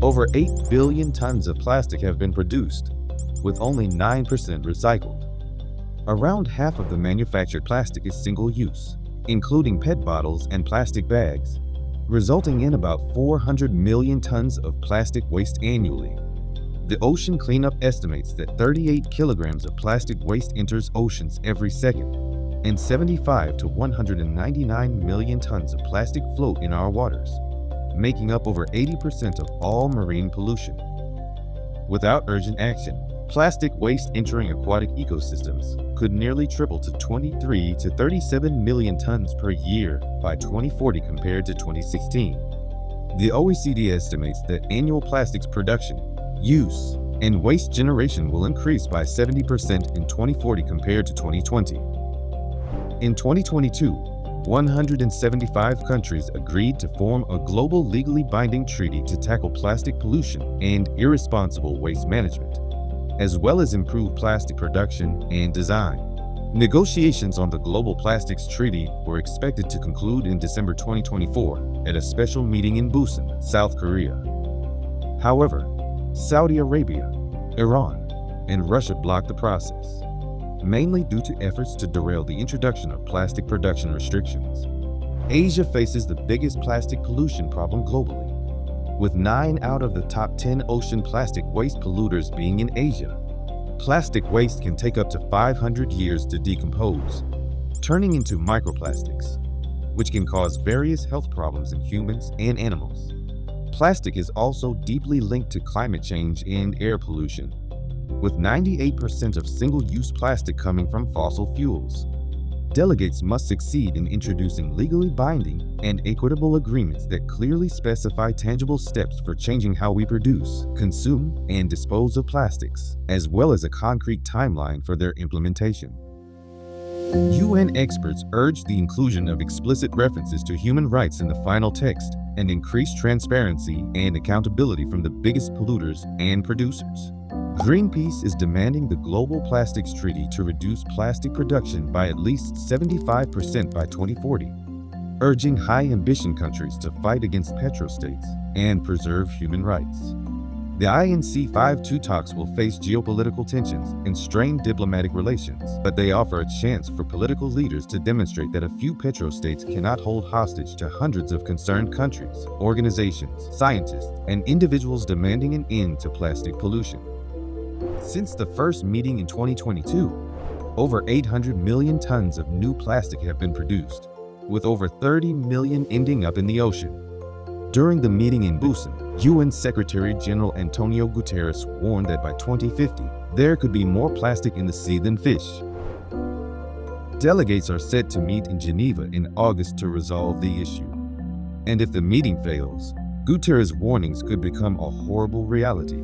Over 8 billion tons of plastic have been produced, with only 9% recycled. Around half of the manufactured plastic is single-use, including PET bottles and plastic bags, resulting in about 400 million tons of plastic waste annually. The Ocean Cleanup estimates that 38 kilograms of plastic waste enters oceans every second, and 75 to 199 million tons of plastic float in our waters, making up over 80% of all marine pollution. Without urgent action, plastic waste entering aquatic ecosystems could nearly triple to 23 to 37 million tons per year by 2040 compared to 2016. The OECD estimates that annual plastics production, use, and waste generation will increase by 70% in 2040 compared to 2020. In 2022, 175 countries agreed to form a global legally binding treaty to tackle plastic pollution and irresponsible waste management, as well as improve plastic production and design. Negotiations on the Global Plastics Treaty were expected to conclude in December 2024 at a special meeting in Busan, South Korea. However, Saudi Arabia, Iran, and Russia blocked the process, mainly due to efforts to derail the introduction of plastic production restrictions. Asia faces the biggest plastic pollution problem globally, with 9 out of the top 10 ocean plastic waste polluters being in Asia. Plastic waste can take up to 500 years to decompose, turning into microplastics, which can cause various health problems in humans and animals. Plastic is also deeply linked to climate change and air pollution, with 98% of single-use plastic coming from fossil fuels. Delegates must succeed in introducing legally binding and equitable agreements that clearly specify tangible steps for changing how we produce, consume, and dispose of plastics, as well as a concrete timeline for their implementation. UN experts urged the inclusion of explicit references to human rights in the final text and increased transparency and accountability from the biggest polluters and producers. Greenpeace is demanding the Global Plastics Treaty to reduce plastic production by at least 75% by 2040, urging high-ambition countries to fight against petrostates and preserve human rights. The INC52 talks will face geopolitical tensions and strain diplomatic relations, but they offer a chance for political leaders to demonstrate that a few petrostates cannot hold hostage to hundreds of concerned countries, organizations, scientists, and individuals demanding an end to plastic pollution. Since the first meeting in 2022, over 800 million tons of new plastic have been produced, with over 30 million ending up in the ocean. During the meeting in Busan, UN Secretary General Antonio Guterres warned that by 2050, there could be more plastic in the sea than fish. Delegates are set to meet in Geneva in August to resolve the issue. And if the meeting fails, Guterres' warnings could become a horrible reality.